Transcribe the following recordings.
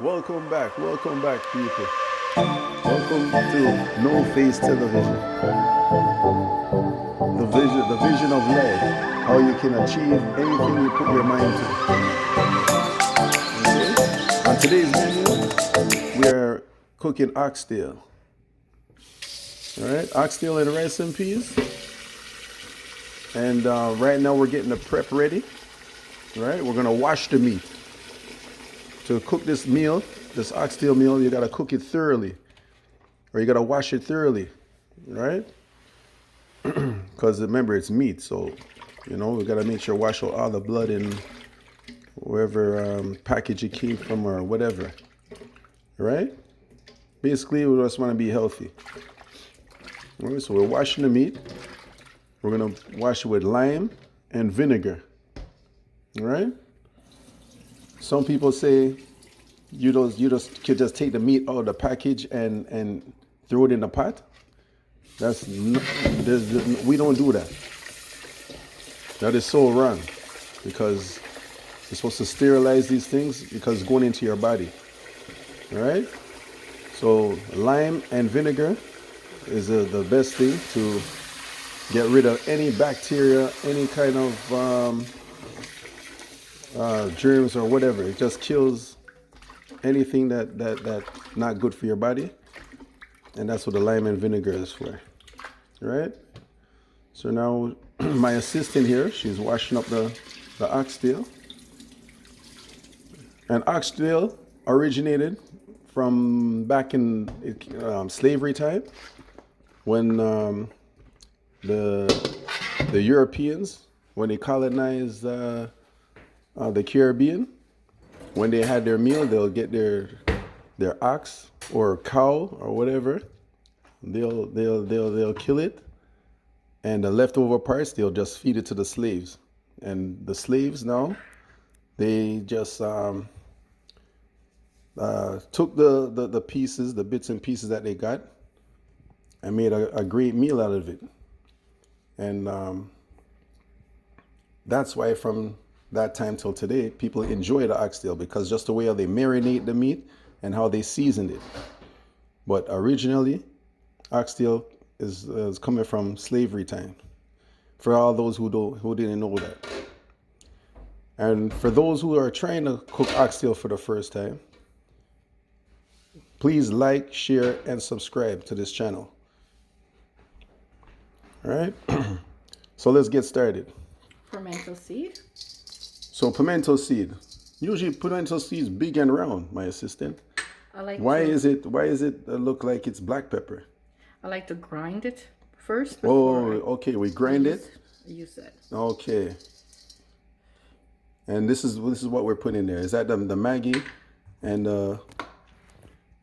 Welcome back, people. Welcome to No Face Television, the vision of life, how you can achieve anything you put your mind to. Okay? On today's menu, we are cooking oxtail. All right, oxtail and rice and peas. And right now we're getting the prep ready. All right, we're gonna wash the meat. To cook this meal, this oxtail meal, you gotta cook it thoroughly, or you gotta wash it thoroughly, right? Because remember, it's meat, so we gotta make sure wash out all the blood in wherever package it came from or whatever, right? Basically, we just want to be healthy. All right, so we're washing the meat. We're gonna wash it with lime and vinegar. All right. Some people say you just could just take the meat out of the package and throw it in the pot. We don't do that. That is so wrong, because you're supposed to sterilize these things because it's going into your body. All right. So lime and vinegar is the best thing to get rid of any bacteria, any kind of germs or whatever. It just kills anything that not good for your body, and that's what the lime and vinegar is for. Right? So now my assistant here, she's washing up the oxtail. And oxtail originated from back in slavery time, when the Europeans, when they colonized the Caribbean, when they had their meal, they'll get their ox or cow or whatever. They'll kill it, and the leftover parts they'll just feed it to the slaves. And the slaves now, they just took the pieces, the bits and pieces that they got, and made a great meal out of it. And that's why from that time till today, people enjoy the oxtail, because just the way how they marinate the meat and how they seasoned it. But originally, oxtail is coming from slavery time. For all those who didn't know that, and for those who are trying to cook oxtail for the first time, please like, share, and subscribe to this channel. All right. So let's get started. Pimento seed. So pimento seed. Usually pimento seed is big and round, my assistant. Why is it look like it's black pepper? I like to grind it first. Okay, we grind it. Use it. Okay. And this is what we're putting in there. Is that the Maggi, and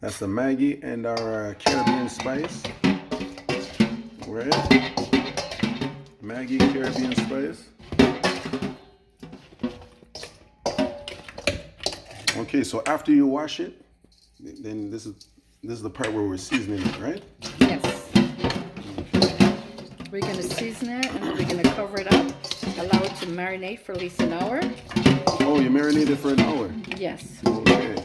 that's the Maggi and our Caribbean spice. Right? Maggi Caribbean spice. Okay, so after you wash it, then this is the part where we're seasoning it, right? Yes. We're going to season it, and then we're going to cover it up, allow it to marinate for at least an hour. Oh, you marinate it for an hour? Yes. Okay.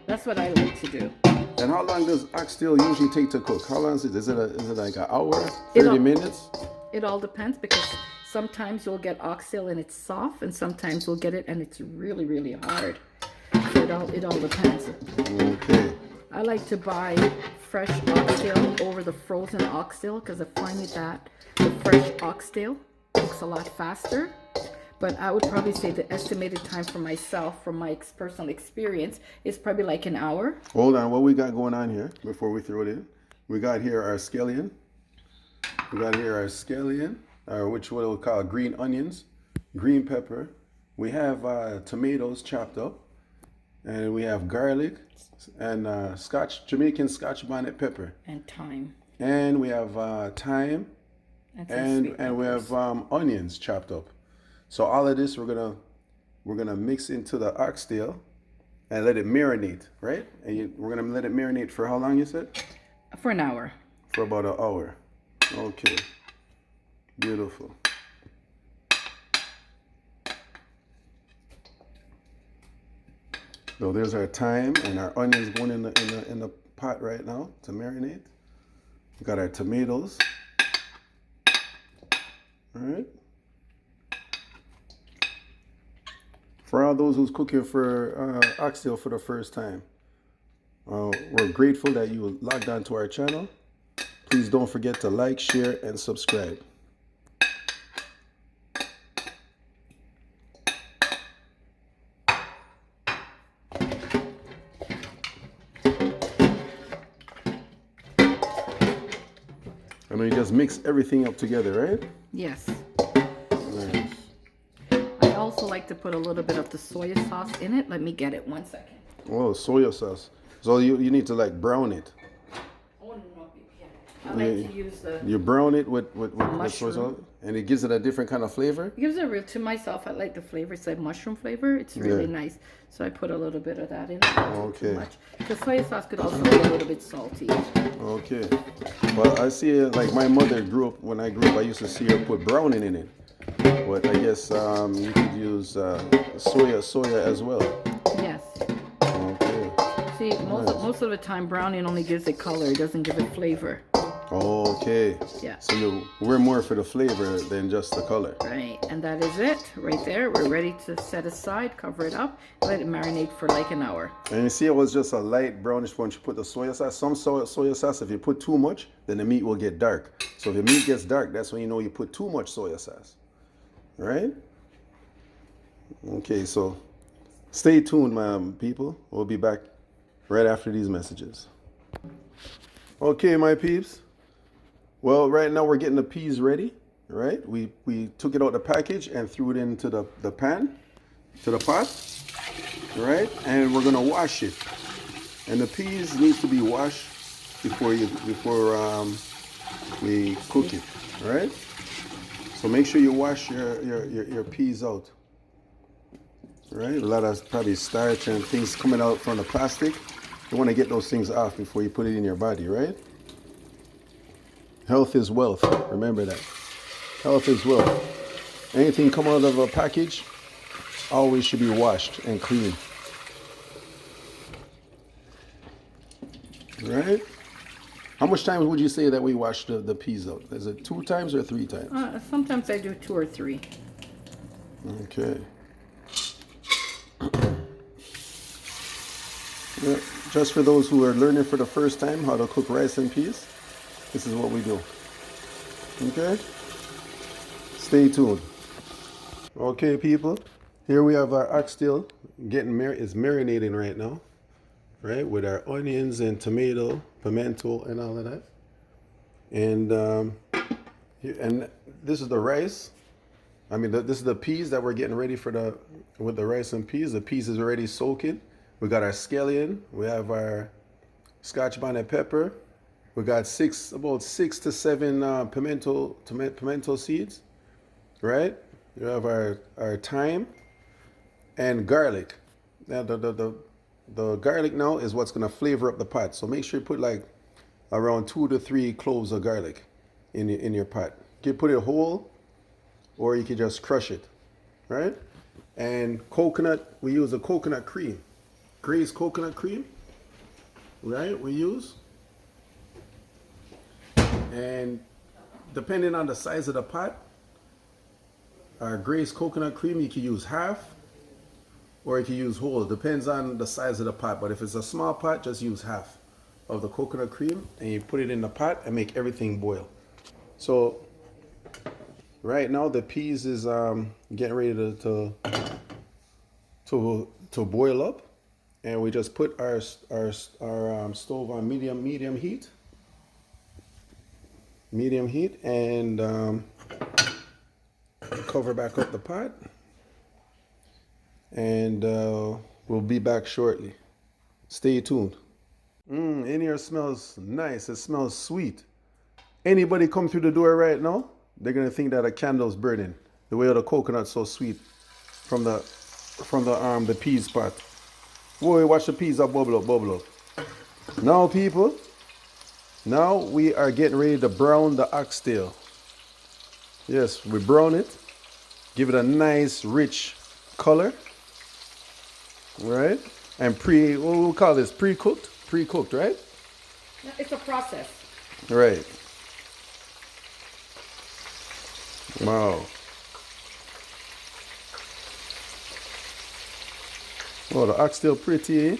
That's what I like to do. And how long does oxtail usually take to cook? How long is it? Is it like an hour, 30 minutes? It all depends, because sometimes you'll get oxtail and it's soft, and sometimes we'll get it and it's really, really hard. So it all depends. Okay. I like to buy fresh oxtail over the frozen oxtail, because I find that the fresh oxtail cooks a lot faster. But I would probably say the estimated time for myself, from my personal experience, is probably like an hour. Hold on, what we got going on here before we throw it in? We got here our scallion. Which we'll call green onions, green pepper. We have tomatoes chopped up, and we have garlic and Jamaican Scotch bonnet pepper. And thyme. And we have thyme, and we have onions chopped up. So all of this we're gonna mix into the oxtail and let it marinate, right? And we're gonna let it marinate for how long, you said? For an hour. For about an hour. Okay. Beautiful. So there's our thyme and our onions going in the pot right now to marinate. We got our tomatoes. All right. For all those who's cooking for oxtail for the first time, we're grateful that you logged on to our channel. Please don't forget to like, share, and subscribe. And then you just mix everything up together, right? Yes. Nice. I also like to put a little bit of the soy sauce in it. Let me get it 1 second. Oh, soy sauce. So you need to like brown it. Oh, no, yeah. I like to use the You brown it with soy mushroom. sauce, and it gives it a different kind of flavor. It gives it real, to myself, I like the flavor. It's like mushroom flavor. It's really Yeah. nice. So I put a little bit of that in. Not Okay. too much. The soy sauce could also be a little bit salty. Okay. Well, I see like my mother grew up, when I grew up, I used to see her put browning in it. But I guess you could use soya as well. Yes. Okay. See, most of the time, browning only gives it color. It doesn't give it flavor. Okay. Yeah. So we're more for the flavor than just the color. Right, and that is it right there. We're ready to set aside, cover it up, let it marinate for like an hour. And you see, it was just a light brownish once you put the soya sauce. Some soya sauce, if you put too much, then the meat will get dark. So if the meat gets dark, that's when you know you put too much soya sauce. Right? Okay, so stay tuned, my people. We'll be back right after these messages. Okay, my peeps. Well, right now we're getting the peas ready. Right? We took it out the package and threw it into the pan, to the pot. Right? And we're gonna wash it. And the peas need to be washed before we cook it. Right? So make sure you wash your peas out. Right? A lot of probably starch and things coming out from the plastic. You want to get those things off before you put it in your body, right? Health is wealth. Remember that. Health is wealth. Anything coming out of a package always should be washed and clean. Right? How much times would you say that we wash the peas out? Is it 2 times or 3 times? Sometimes I do 2 or 3. Okay. Yeah, just for those who are learning for the first time how to cook rice and peas, this is what we do. Okay? Stay tuned. Okay, people. Here we have our oxtail is marinating right now, right? With our onions and tomato, pimento, and all of that. And this is the rice. I mean, this is the peas that we're getting ready with the rice and peas. The peas is already soaking. We got our scallion. We have our Scotch bonnet pepper. We got about 6 to 7 pimento seeds, right? We have our thyme and garlic. Now the garlic now is what's gonna flavor up the pot. So make sure you put like around 2 to 3 cloves of garlic in your pot. You can put it whole, or you can just crush it, right? And coconut, we use a coconut cream. Grace coconut cream, right? We use. And depending on the size of the pot, our Grace coconut cream, you can use half or you can use whole. It depends on the size of the pot. But if it's a small pot, just use half of the coconut cream and you put it in the pot and make everything boil. So right now the peas is getting ready to boil up, and we just put our stove on medium heat. Medium heat, and cover back up the pot, and we'll be back shortly. Stay tuned. In here smells nice. It smells sweet. Anybody come through the door right now, they're gonna think that a candle's burning. The way the coconut's so sweet from the peas pot. Boy, watch the peas up, bubble up. Now, people. Now we are getting ready to brown the oxtail. Yes, we brown it. Give it a nice, rich color. Right? And what we call this? Pre-cooked? Pre-cooked, right? No, it's a process. Right. Wow. Oh, the oxtail pretty, eh?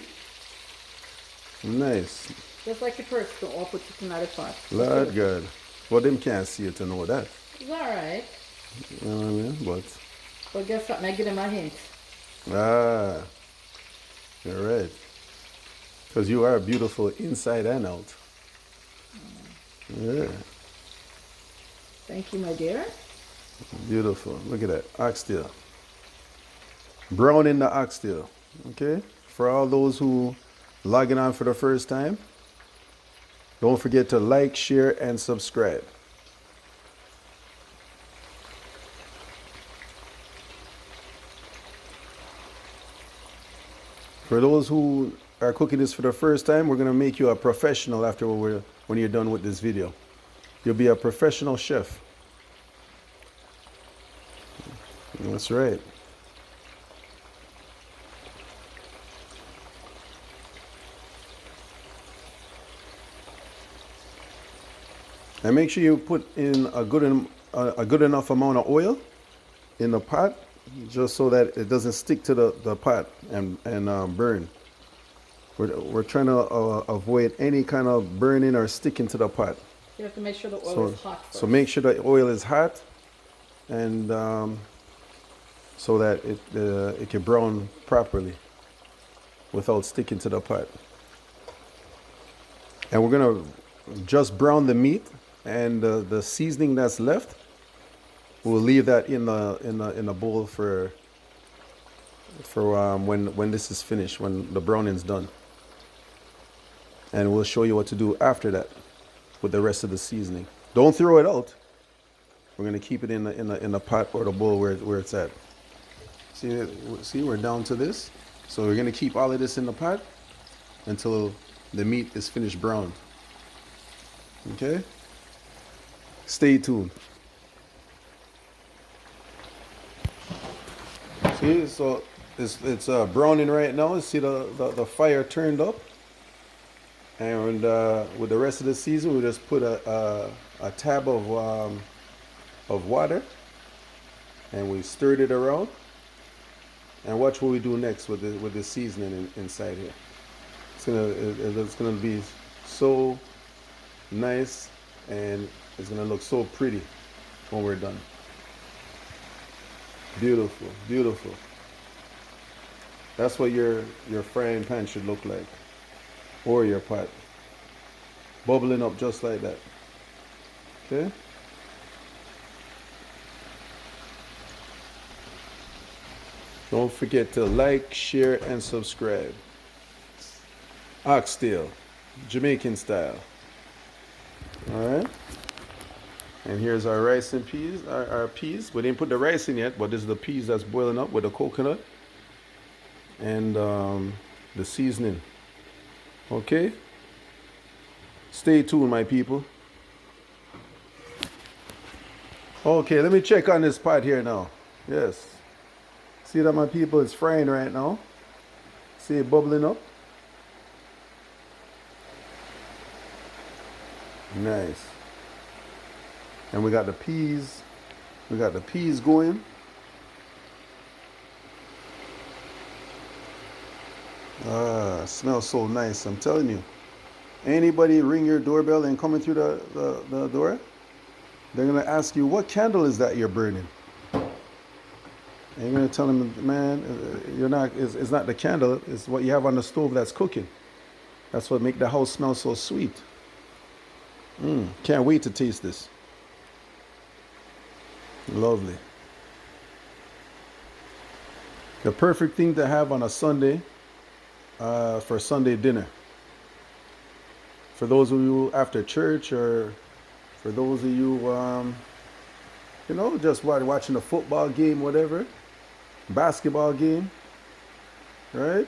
Nice. Just like your purse, don't all put it in the pot. Lord God. Well, them can't see it to know that. It's alright. You know what I mean? But guess what? I give them a hint. Ah, you're right. Because you are beautiful inside and out. Yeah, Thank you, my dear. beautiful. Look at that. Oxtail. Brown in the oxtail. Okay? For all those who logging on for the first time, don't forget to like, share, and subscribe. For those who are cooking this for the first time, we're going to make you a professional after when you're done with this video. You'll be a professional chef. That's right. And make sure you put in a good enough amount of oil in the pot, just so that it doesn't stick to the pot and burn. We're trying to avoid any kind of burning or sticking to the pot. You have to make sure the oil is hot first. So make sure the oil is hot, and so that it can brown properly without sticking to the pot. And we're gonna just brown the meat, and the seasoning that's left, we'll leave that in the bowl for when this is finished, when the browning's done. And we'll show you what to do after that with the rest of the seasoning. Don't throw it out. We're gonna keep it in the pot or the bowl where it's at. See, we're down to this. So we're gonna keep all of this in the pot until the meat is finished browned. Okay? Stay tuned. See, so it's browning right now. See the fire turned up. And with the rest of the season, we just put a tab of water, and we stirred it around. And watch what we do next with the seasoning inside here. It's gonna be so nice, and it's gonna look so pretty when we're done. Beautiful, beautiful. That's what your frying pan should look like, or your pot, bubbling up just like that. Okay. Don't forget to like, share, and subscribe. Oxtail, Jamaican style. All right. And here's our rice and peas, our peas. We didn't put the rice in yet, but this is the peas that's boiling up with the coconut and the seasoning. Okay? Stay tuned, my people. Okay, let me check on this pot here now. Yes. See that, my people? It's frying right now. See it bubbling up? Nice. And we got the peas. We got the peas going. Ah, smells so nice. I'm telling you. Anybody ring your doorbell and coming through the door, they're gonna ask you, what candle is that you're burning? And you're gonna tell them, man, it's not the candle, it's what you have on the stove that's cooking. That's what make the house smell so sweet. Can't wait to taste this. Lovely. The perfect thing to have on a Sunday, for Sunday dinner. For those of you after church, or for those of you, just watching a football game, whatever, basketball game, right?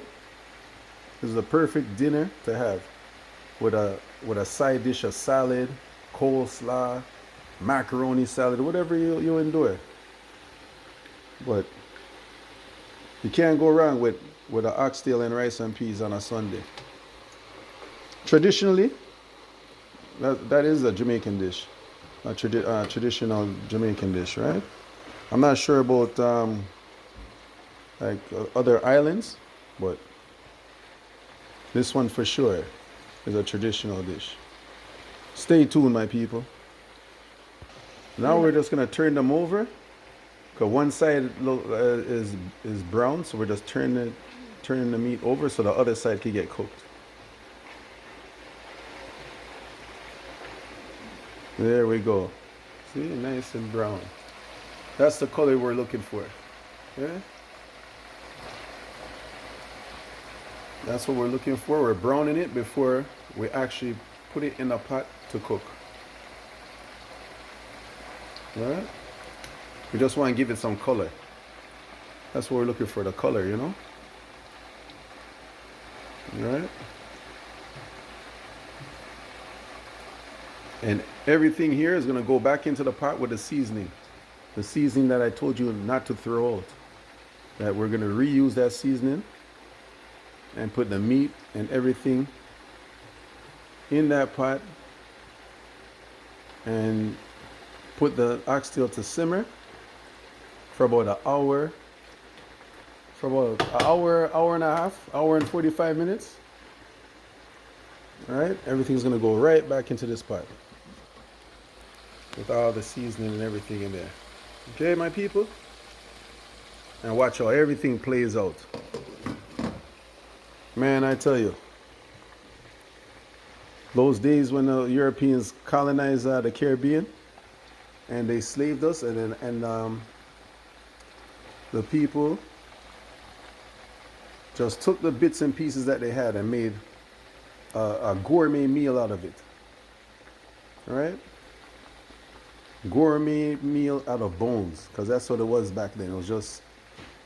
This is the perfect dinner to have with a side dish of salad, coleslaw, macaroni salad, whatever you enjoy. But you can't go wrong with with an oxtail and rice and peas on a Sunday. Traditionally, that is a Jamaican dish, a traditional Jamaican dish, right? I'm not sure about other islands, but this one for sure is a traditional dish. Stay tuned, my people. Now we're just gonna turn them over, cause one side is brown, so we're just turning the meat over so the other side can get cooked. There we go. See, nice and brown. That's the color we're looking for. Yeah. That's what we're looking for. We're browning it before we actually put it in a pot to cook. Right? We just want to give it some color. That's what we're looking for, the color, you know? Right? And everything here is going to go back into the pot with the seasoning. The seasoning that I told you not to throw out. That we're going to reuse that seasoning and put the meat and everything in that pot and put the oxtail to simmer for about an hour, hour and a half, hour and 45 minutes. All right, everything's gonna go right back into this pot with all the seasoning and everything in there. Okay, my people? And watch how everything plays out. Man, I tell you, those days when the Europeans colonized the Caribbean and they slaved us, and the people just took the bits and pieces that they had and made a gourmet meal out of it. All right? Gourmet meal out of bones, because that's what it was back then. It was just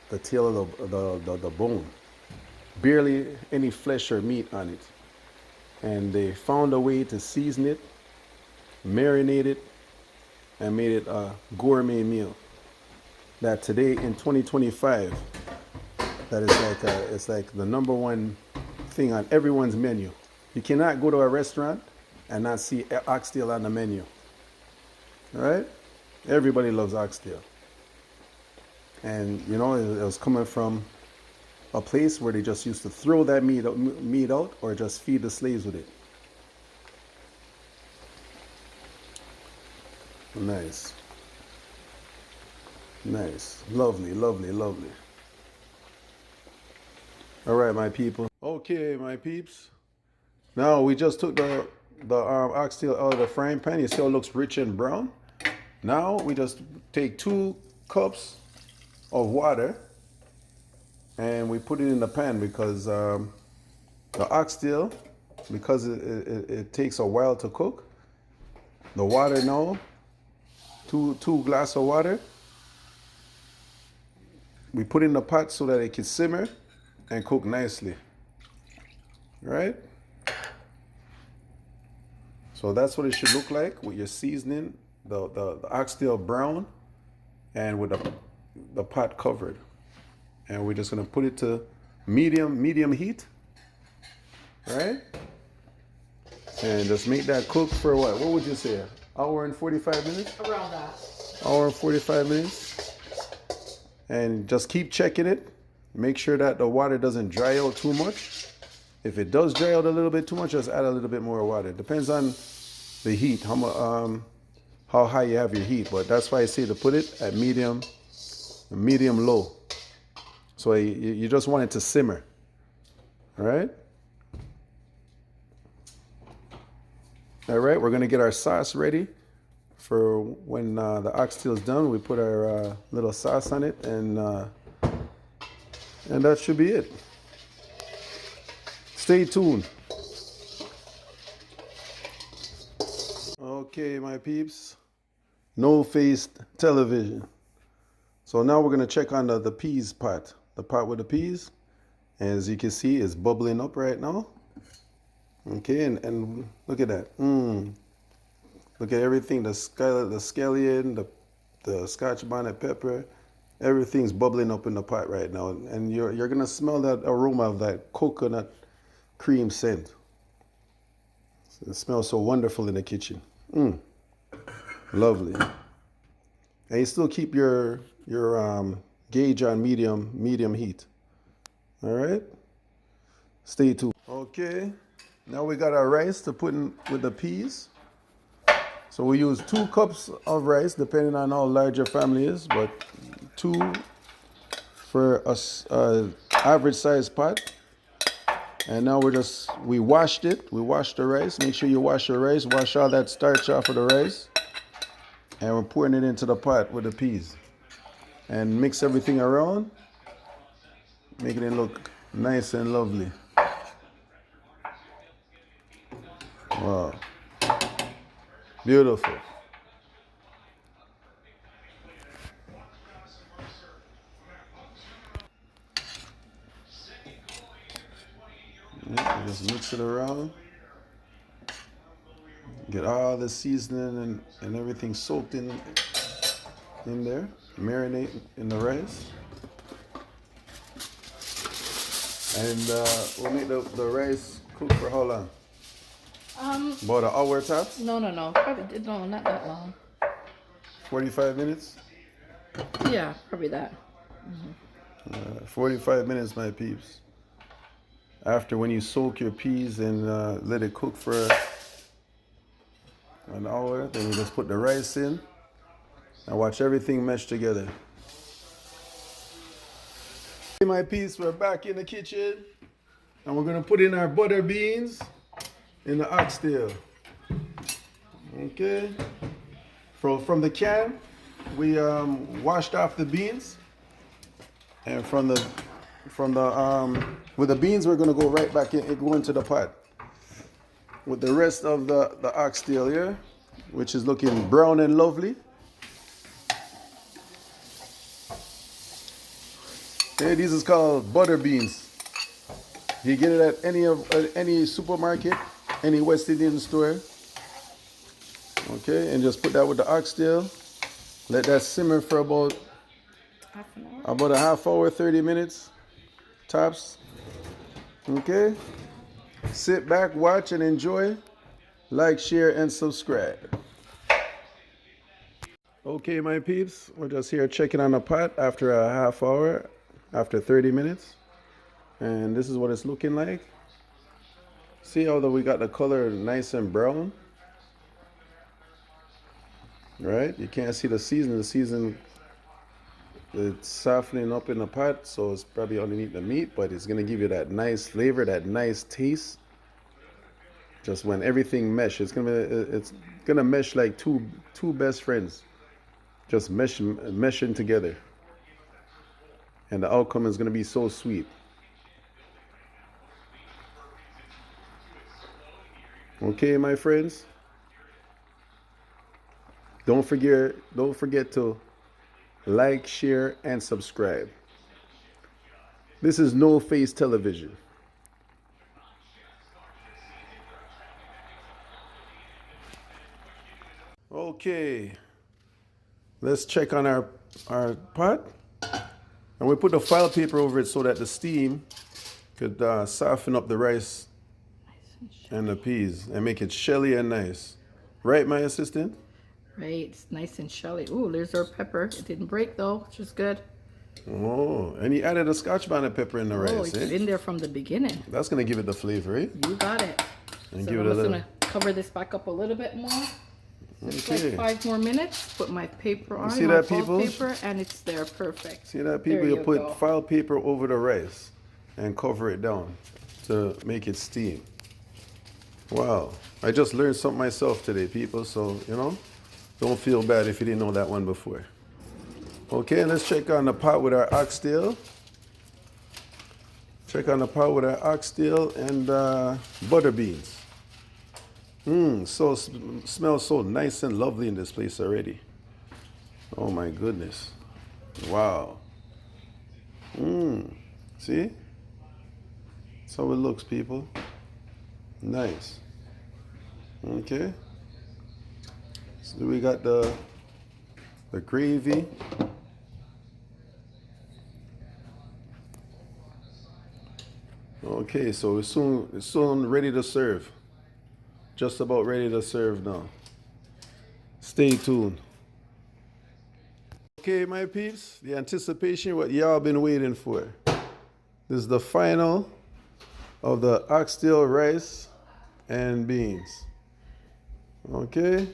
the tail of the bone. Barely any flesh or meat on it. And they found a way to season it, marinate it, and made it a gourmet meal. That today in 2025, that is it's like the number one thing on everyone's menu. You cannot go to a restaurant and not see oxtail on the menu. All right? Everybody loves oxtail. And you know, it was coming from a place where they just used to throw that meat out or just feed the slaves with it. Nice. Nice. Lovely, lovely, lovely. All right, my people. Okay, my peeps. Now we just took the oxtail out of the frying pan. You see how it looks rich and brown? Now we just take 2 cups of water and we put it in the pan because the oxtail, because it takes a while to cook. The water now, two glasses of water. We put in the pot so that it can simmer and cook nicely. Right? So that's what it should look like with your seasoning, the oxtail brown, and with the pot covered. And we're just gonna put it to medium heat, right? And just make that cook for what? What would you say? Hour and 45 minutes? Around that. Hour and 45 minutes. And just keep checking it. Make sure that the water doesn't dry out too much. If it does dry out a little bit too much, just add a little bit more water. Depends on the heat, how high you have your heat. But that's why I say to put it at medium low. So you just want it to simmer. All right? All right, we're going to get our sauce ready for when the oxtail is done. We put our little sauce on it, and that should be it. Stay tuned. Okay, my peeps. No-faced television. So now we're going to check on the peas pot. The pot with the peas. As you can see, it's bubbling up right now. Okay, and look at that. Look at everything. The scallion, the Scotch bonnet pepper, Everything's bubbling up in the pot right now, and you're gonna smell that aroma of that coconut cream scent. It smells so wonderful in the kitchen. Lovely. And you still keep your gauge on medium heat. All right. Stay tuned. Okay. Now we got our rice to put in with the peas. So we use 2 cups of rice, depending on how large your family is, but 2 for a average size pot. And now we washed it. We washed the rice. Make sure you wash your rice. Wash all that starch off of the rice. And we're pouring it into the pot with the peas. And mix everything around, making it look nice and lovely. Wow. Beautiful. Yeah, just mix it around. Get all the seasoning and everything soaked in there. Marinate in the rice. And we'll make the rice cook for how long? About an hour tops? No. Probably no, not that long. 45 minutes? Yeah, probably that. 45 minutes, my peeps. After when you soak your peas and let it cook for an hour, then you just put the rice in and watch everything mesh together. Hey, my peeps, we're back in the kitchen and we're gonna put in our butter beans in the oxtail. Okay. From the can, we washed off the beans, and with the beans, we're gonna go right back in, go into the pot with the rest of the oxtail here, which is looking brown and lovely. Okay, these is called butter beans. You get it at any supermarket, any West Indian store. Okay, and just put that with the oxtail. Let that simmer for about a half hour, 30 minutes tops. Okay. Sit back, watch, and enjoy. Like, share, and subscribe. Okay, my peeps, we're just here checking on the pot after a half hour, after 30 minutes. And this is what it's looking like. See how we got the color nice and brown? Right? You can't see the season. The season, it's softening up in the pot, so it's probably underneath the meat, but it's gonna give you that nice flavor, that nice taste. Just when everything meshes, it's gonna mesh like two best friends, just meshing together, and the outcome is gonna be so sweet. Okay, my friends. Don't forget to like, share, and subscribe. This is No Face Television. Okay, let's check on our pot. And we put the file paper over it so that the steam could soften up the rice and the peas and make it shelly and nice. Right, my assistant? Right, it's nice and shelly. Ooh, there's our pepper. It didn't break though, which is good. Oh, and he added a Scotch bonnet pepper in the rice. Oh, it's been there from the beginning. That's gonna give it the flavor, eh? You got it. And so give I'm it a just little. gonna cover this back up a little bit more. Just Okay. like 5 more minutes. Put my paper on, see my that, file people? paper, and it's there. Perfect. See that, people? There You you put go. file paper over the rice and cover it down to make it steam. Wow, I just learned something myself today, people. So don't feel bad if you didn't know that one before. Okay, let's check on the pot with our oxtail. Check on the pot with our oxtail and butter beans. Smells so nice and lovely in this place already. Oh my goodness. Wow. See? That's how it looks, people. Nice. Okay. So we got the gravy. Okay, so it's soon ready to serve. Just about ready to serve now. Stay tuned. Okay, my peeps, the anticipation, what y'all been waiting for. This is the final of the oxtail rice and beans. Okay.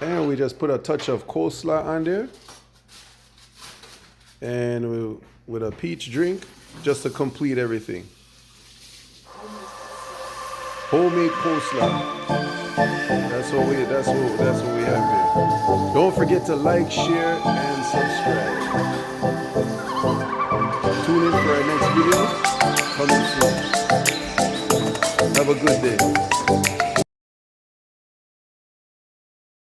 And we just put a touch of coleslaw on there. And with a peach drink, just to complete everything. Homemade coleslaw. That's what we have here. Don't forget to like, share, and subscribe. Tune in for our next video coming soon. Have a good day.